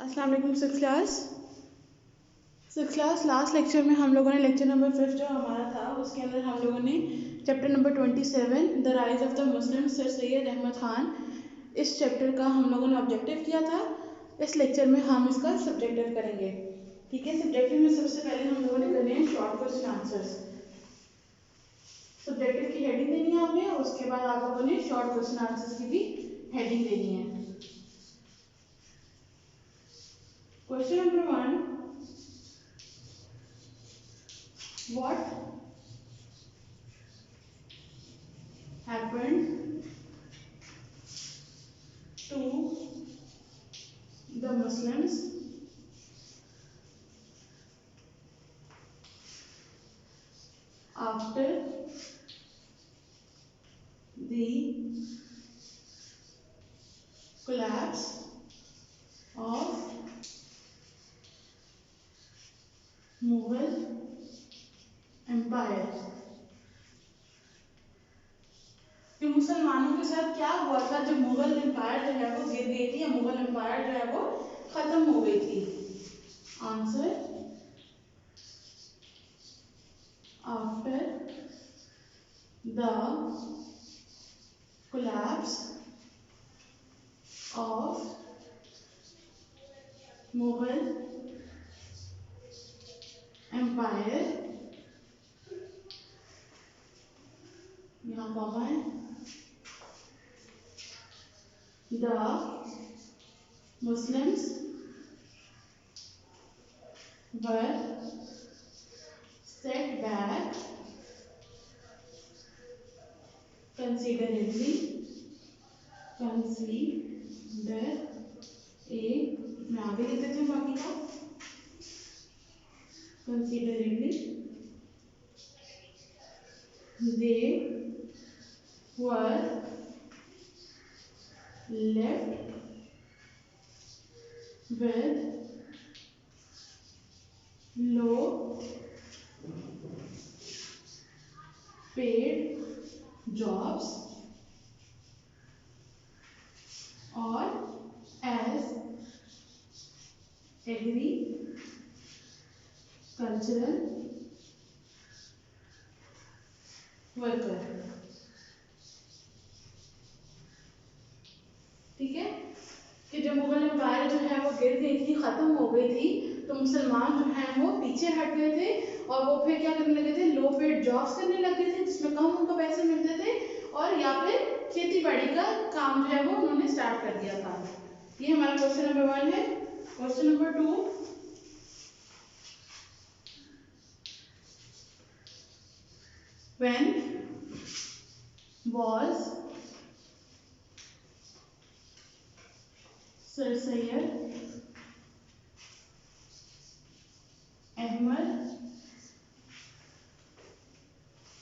अस्सलाम वालेकुम six class last lecture में हम लोगों ने लेक्चर नंबर 5 जो हमारा था उसके अंदर हम लोगों ने chapter number 27 the rise of the Muslim sir Syed Ahmad Khan इस चैप्टर का हम लोगों ने ऑब्जेक्टिव किया था। इस लेक्चर में हम इसका सब्जेक्टिव करेंगे। ठीक है, सब्जेक्टिव में सबसे पहले हम लोगों ने करने हैं शॉर्ट क्वेश्चन आंसर्स। सब्जेक्टिव की हेडिंग देनी है आपने और उसके बाद आप लोगों ने शॉर्ट क्वेश्चन आंसर्स की भी हेडिंग देनी है। Question number 1, what happened to the Muslims after the collapse of Mughal Empire? कि मुसलमानों के साथ क्या हुआ था जब मुगल एम्पायर जो है वो गिर गई थी या मुगल एम्पायर जो है वो खत्म हो गई थी। Answer, after the collapse of Mughal empire, यहाँ कॉमा है, the Muslims were set back considerably, मैं आगे लिख देती हूँ बाकी का, considerably they were left with low paid jobs or as agricultural worker। ठीक है, कि जब मुगल एम्पायर जो है वो गिर गई थी, खत्म हो गई थी, तो मुसलमान जो हैं वो पीछे हट गए थे और वो फिर क्या करने लगे थे, लो पेड जॉब्स करने लग गए थे जिसमें कम उनको पैसे मिलते थे, और या फिर खेती बाड़ी का काम जो है वो उन्होंने स्टार्ट कर दिया था। ये हमारा क्वेश्चन नंबर 1 है। Question number 2, when was Sir Syed Ahmad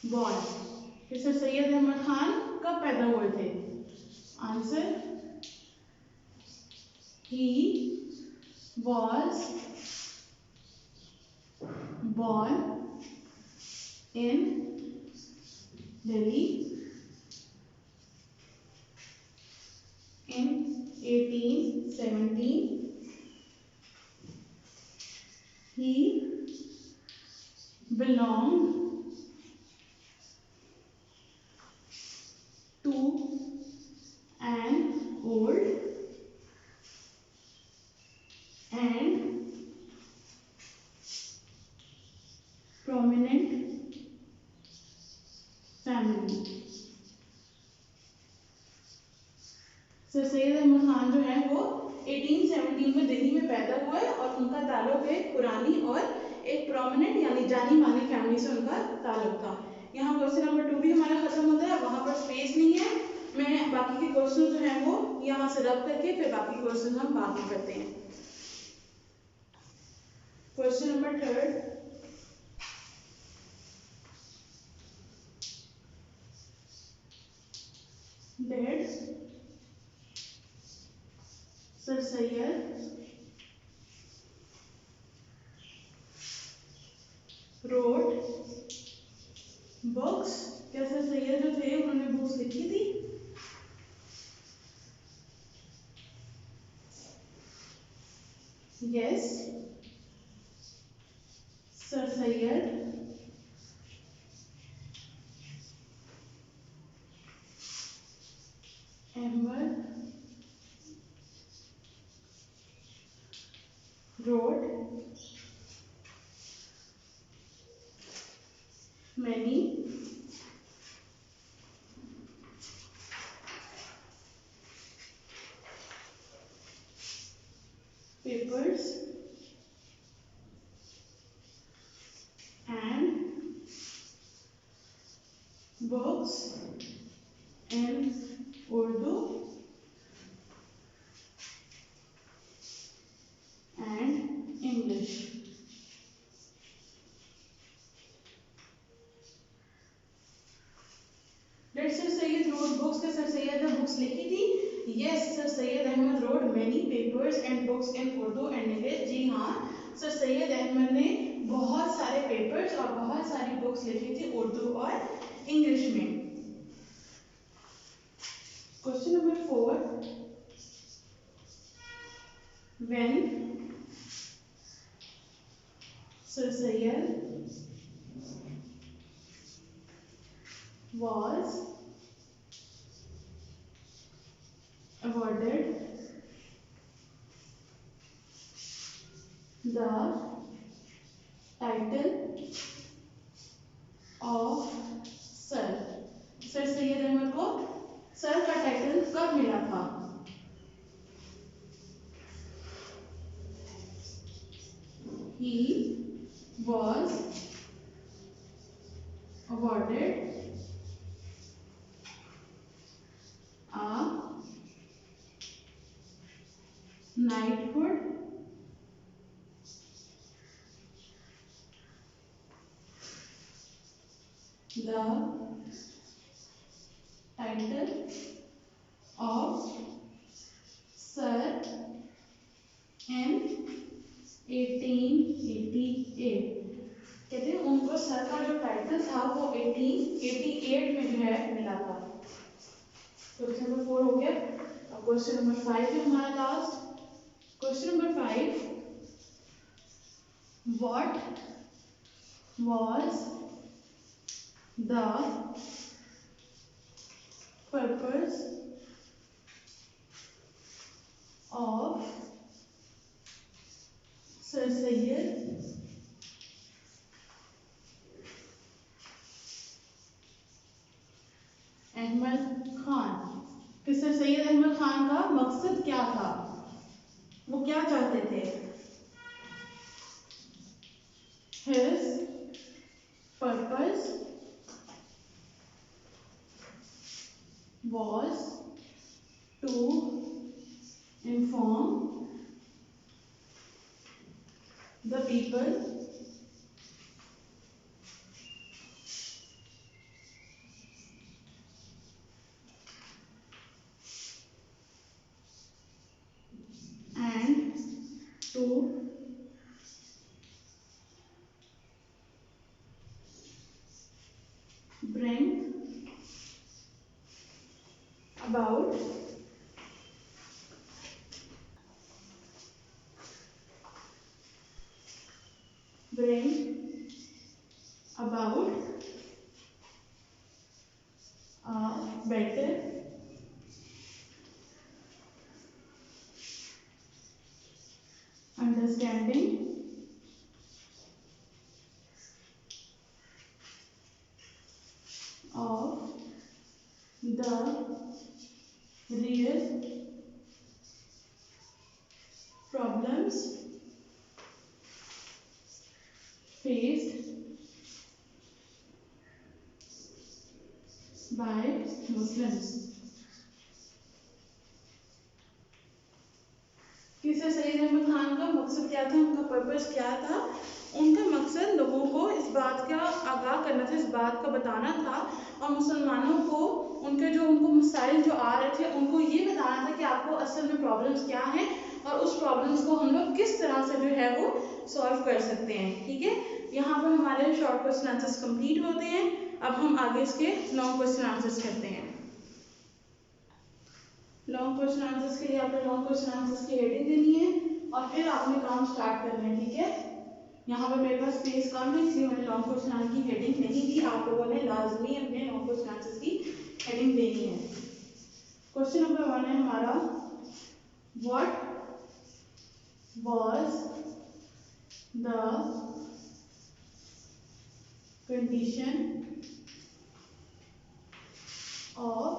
born? Sir Syed Ahmad Khan कब पैदा हुए थे? Answer, he was born in Delhi in 1817. He belonged to an old and prominent family। Sir Syed Ahmad Khan जो है वो 1817 में दिल्ली में पैदा हुए और उनका ताल्लुक एक पुरानी और एक प्रोमिनेंट यानी जानी मानी फैमिली से उनका ताल्लुक था। यहाँ क्वेश्चन नंबर 2 भी हमारा खत्म होता है, वहां पर स्पेस नहीं है। मैं बाकी के क्वेश्चन जो हैं वो यहाँ से रब करके फिर बाकी क्वेश्चन हम बाद में करते हैं। Question number 3, dead sir Syed wrote books। क्या सर सैयद जो थे उन्होंने बुक्स लिखी थी? Yes, Sir Syed Ahmed wrote many papers and books in Urdu and English. Did Sir Syed wrote books? क्या Sir Syed ने books लिखी थी? Yes, Sir Syed Ahmed wrote many papers and books in Urdu and English. जी हाँ, Sir Syed Ahmed ने बहुत सारे papers और बहुत सारी books लिखी थी उर्दू और इंग्लिश में. Question number 4. When Sir Syed was awarded the title of Sir. Sir Syed Ahmad को सर का टाइटल कब मिला था? He was awarded a knighthood the title of Sir in 1888. कहते हैं उनको सर का जो टाइटल था वो 1888 में जो है मिला था. क्वेश्चन नंबर 4 हो गया. अब क्वेश्चन नंबर 5 है हमारा last. Question number 5. What was the purpose of Sir Syed Ahmad Khan? कि सर सैयद अहमद खान का मकसद क्या था, वो क्या चाहते थे? His purpose was to inform the people and to bring about a better understanding of the real problems faced by Muslims. कि सर सैयद अहमद खान का मकसद क्या था, उनका पर्पस क्या था? उनका मकसद लोगों को इस बात का आगाह करना था, इस बात का बताना था और मुसलमानों को उनके जो उनको मसाइल जो आ रहे थे उनको ये बताना था कि आपको असल में प्रॉब्लम्स क्या हैं और उस प्रॉब्लम्स को हम लोग किस तरह से जो है वो सॉल्व कर सकते हैं. ठीक है, यहाँ पर हमारे शॉर्ट क्वेश्चन आंसर्स कंप्लीट होते हैं. अब हम आगे इसके लॉन्ग क्वेश्चन आंसर्स करते हैं. लॉन्ग क्वेश्चन आंसर्स के लिए आपने लॉन्ग क्वेश्चन आंसर्स की हेडिंग देनी है और फिर आपने काम स्टार्ट करना है, ठीक है। यहाँ पे मेरे पास स्पेस कम है इसलिए मैंने लॉन्ग क्वेश्चन की हेडिंग नहीं दी। आप लोगों ने लाजमी अपने लॉन्ग क्वेश्चन की हेडिंग देनी है। क्वेश्चन नंबर 1 है हमारा, what was the condition of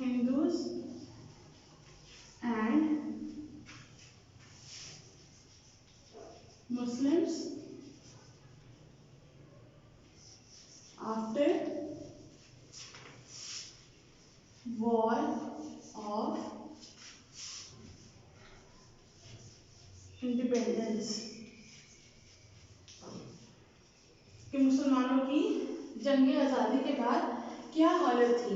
Hindus and Muslims after war of independence, कि मुसलमानों की जंग आज़ादी के बाद क्या हालत थी।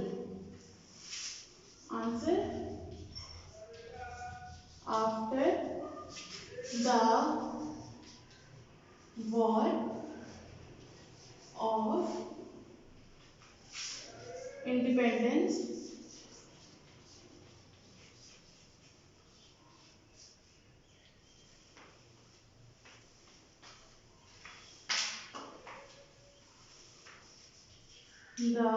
Answer, after the war of independence the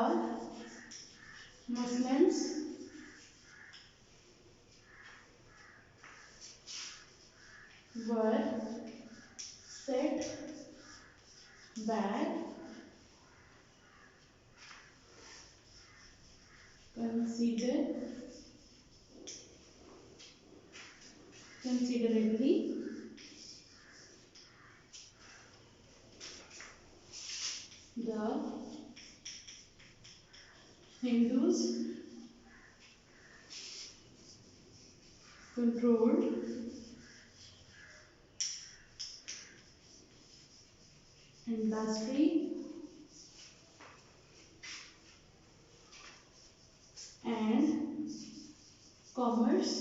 Muslims were set back, considerably, the Hindus controlled industry and commerce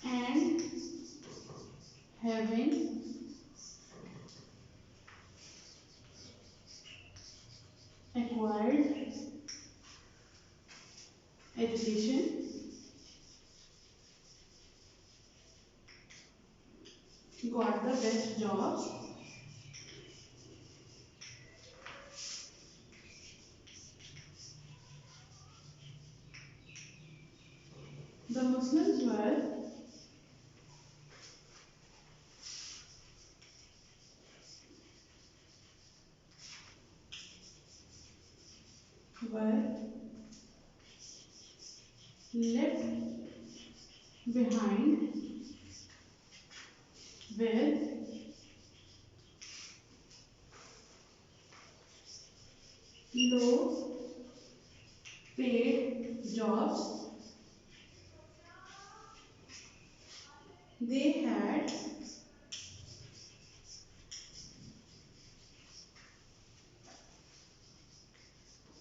and having acquired education got the best jobs the Muslims were left behind with low paid jobs. They had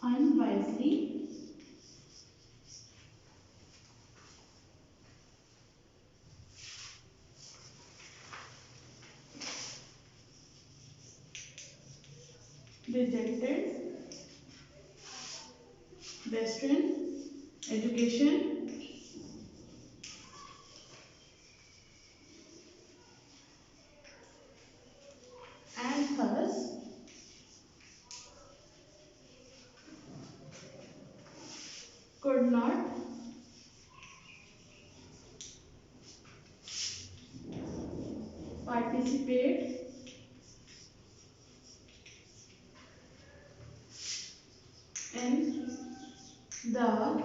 unwisely rejected Western education and thus could not participate in the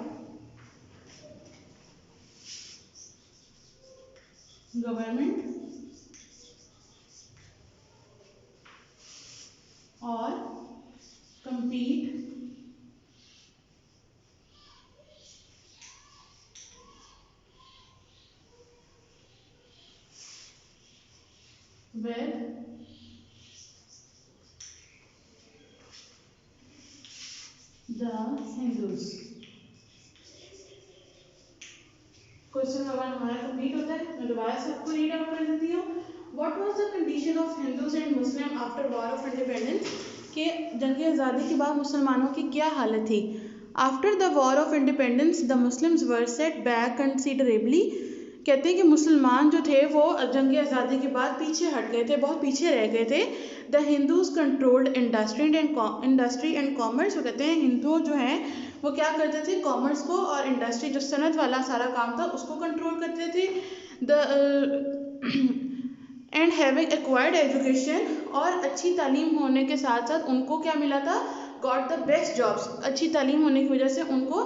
government or compete with the Hindus। Question number 1 हमारा complete होता है। मैं दोबारा से आपको read out कर देती हूँ। What was the condition of Hindus and Muslim after war of independence, के जंग आज़ादी के बाद मुसलमानों की क्या हालत थी। After the war of independence the Muslims were set back considerably, कहते हैं कि मुसलमान जो थे वो जंग आज़ादी के बाद पीछे हट गए थे, बहुत पीछे रह गए थे। The Hindus controlled industry and commerce, वो कहते हैं हिंदू जो हैं वो क्या करते थे, कॉमर्स को और इंडस्ट्री जो सनत वाला सारा काम था उसको कंट्रोल करते थे। The end having acquired education, और अच्छी तालीम होने के साथ साथ उनको क्या मिला था, गॉट द बेस्ट जॉब्स, अच्छी तालीम होने की वजह से उनको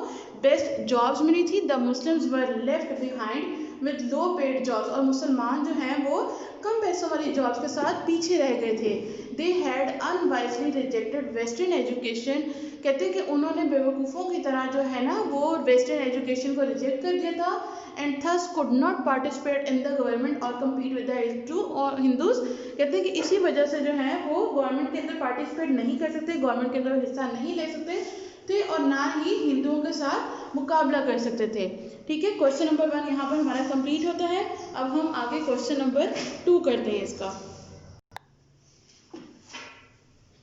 बेस्ट जॉब्स मिली थी। The Muslims were left behind with low paid jobs, और मुसलमान जो हैं वो कम पैसों वाली जॉब्स के साथ पीछे रह गए थे। They had unwisely rejected western education, कहते हैं कि उन्होंने बेवकूफ़ों की तरह जो है ना वो वेस्टर्न एजुकेशन को रिजेक्ट कर दिया था। And thus could not participate in the government और कम्पीट विद द हिंदू और हिंदूज, कहते हैं कि इसी वजह से जो है वो गवर्नमेंट के अंदर पार्टिसिपेट नहीं कर सकते, गवर्नमेंट के अंदर हिस्सा नहीं ले सकते थे और ना ही हिंदुओं के साथ मुकाबला कर सकते थे। ठीक है, क्वेश्चन नंबर 1 यहाँ पर हमारा कंप्लीट होता है। अब हम आगे क्वेश्चन नंबर 2 करते हैं इसका।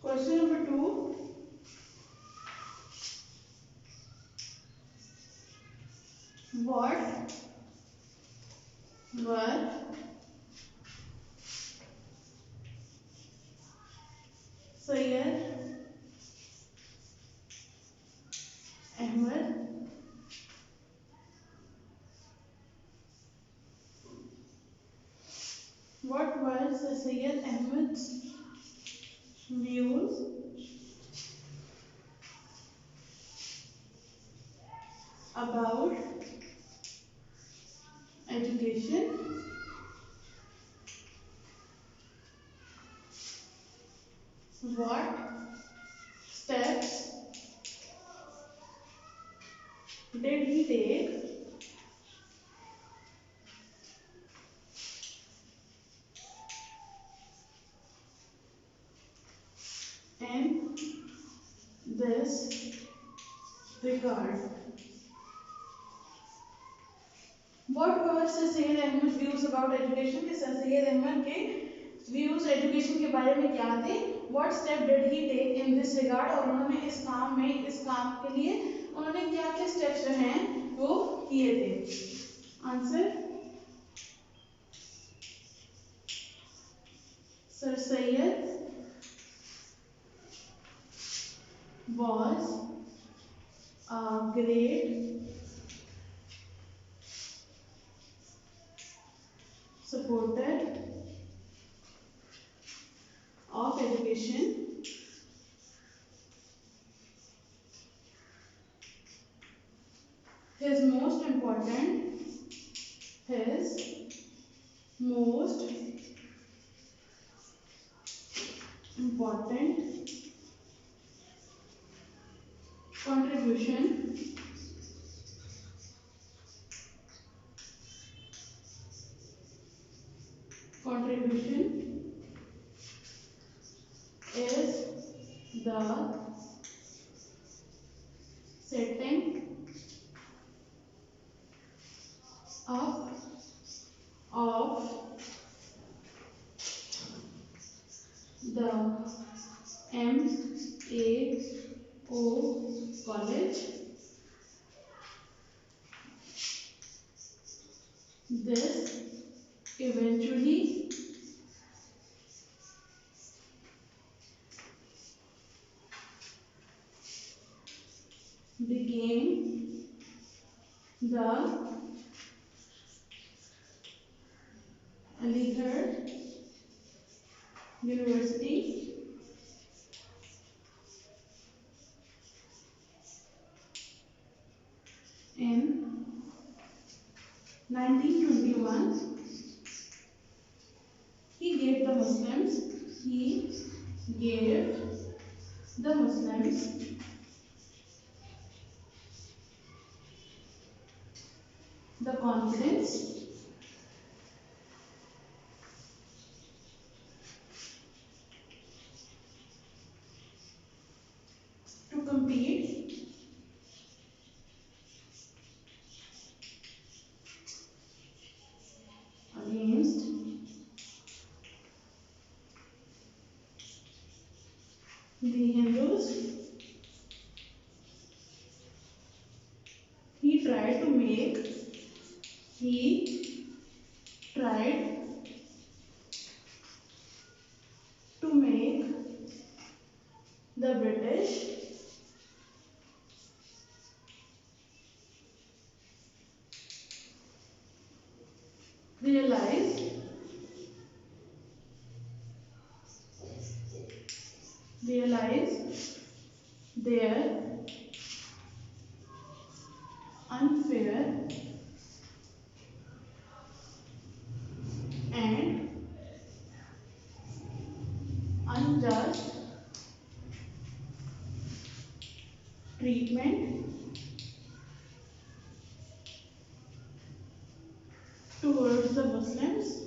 Question number 2, what were Syed Ahmad what were Syed Ahmed's views about education, what steps did he take in this regard? What were Sir Syed Ahmed's views about education, कि Sir Syed Ahmed के views education के बारे में क्या थे? What step did he take in this regard, और उन्होंने इस काम में, इस काम के लिए उन्होंने क्या क्या स्टेप्स जो हैं वो किए थे? Answer, Sir Syed was a great supporter of education. His most important, his most important contribution is the setting up of the MAO college. This eventually became the Aligarh University in 1921. He gave the Muslims the confidence to compete against the Hindus, he tried to make the British realize their unfair and unjust treatment towards the Muslims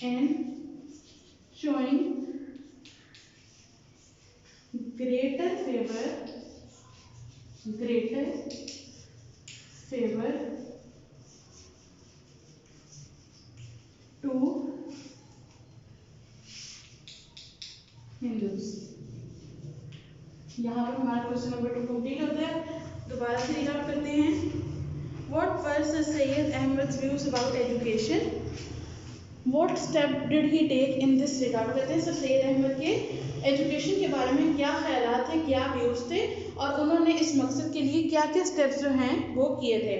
and showing greater favor to Hindus। यहाँ पर हमारा question number 2 complete होता है। दोबारा से read out करते हैं। What were Sir Syed Ahmed's views about education? What step did he take in this regard? कहते हैं सर सैयद अहमद के एजुकेशन के बारे में क्या ख्यालात थे, क्या व्यूज थे और उन्होंने इस मकसद के लिए क्या क्या स्टेप्स जो हैं वो किए थे।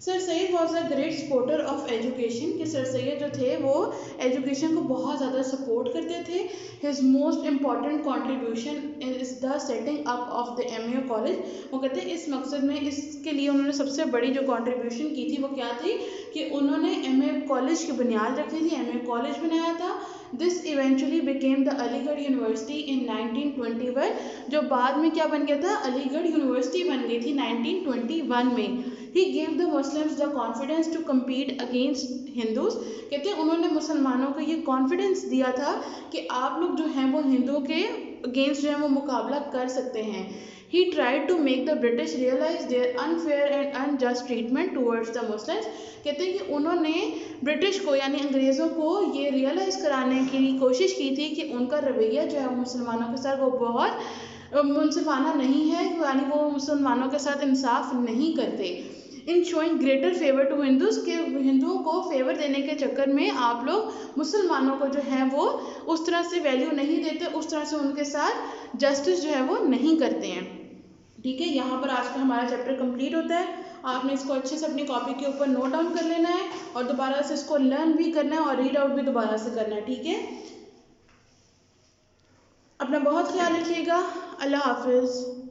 Sir Syed was a great supporter of education, कि सर सैयद जो थे वो एजुकेशन को बहुत ज़्यादा सपोर्ट करते थे। His most important contribution is the setting up of the MAO college. वो कहते हैं इस मकसद में इसके लिए उन्होंने सबसे बड़ी जो कॉन्ट्रीब्यूशन की थी वो क्या थी कि उन्होंने MAO कॉलेज की बुनियाद रखी थी, MAO कॉलेज बनाया था। This eventually became the Aligarh university in 1921, जो बाद में क्या बन गया था, अलीगढ़ यूनिवर्सिटी बन गई थी 1921 में। He gave the Muslims the confidence to compete against Hindus। कहते हैं उन्होंने मुसलमानों को ये कॉन्फिडेंस दिया था कि आप लोग जो हैं वो हिंदुओं के अगेंस्ट जो है वो मुकाबला कर सकते हैं। He tried to make the British realize their unfair and unjust treatment towards the Muslims। कहते हैं कि उन्होंने ब्रिटिश को यानी अंग्रेज़ों को ये रियलाइज़ कराने की कोशिश की थी कि उनका रवैया जो है मुसलमानों के साथ वो बहुत मुनसिफाना नहीं है, यानी वो मुसलमानों के साथ इंसाफ नहीं करते। In showing greater favour to Hindus, के हिंदुओं को फेवर देने के चक्कर में आप लोग मुसलमानों को जो है वो उस तरह से वैल्यू नहीं देते, उस तरह से उनके साथ जस्टिस जो है वो नहीं करते हैं। ठीक है, यहाँ पर आज का हमारा चैप्टर कंप्लीट होता है। आपने इसको अच्छे से अपनी कॉपी के ऊपर नोट डाउन कर लेना है और दोबारा से इसको लर्न भी करना है और रीड आउट भी दोबारा से करना है। ठीक है, अपना बहुत ख्याल रखिएगा। अल्लाह हाफिज़।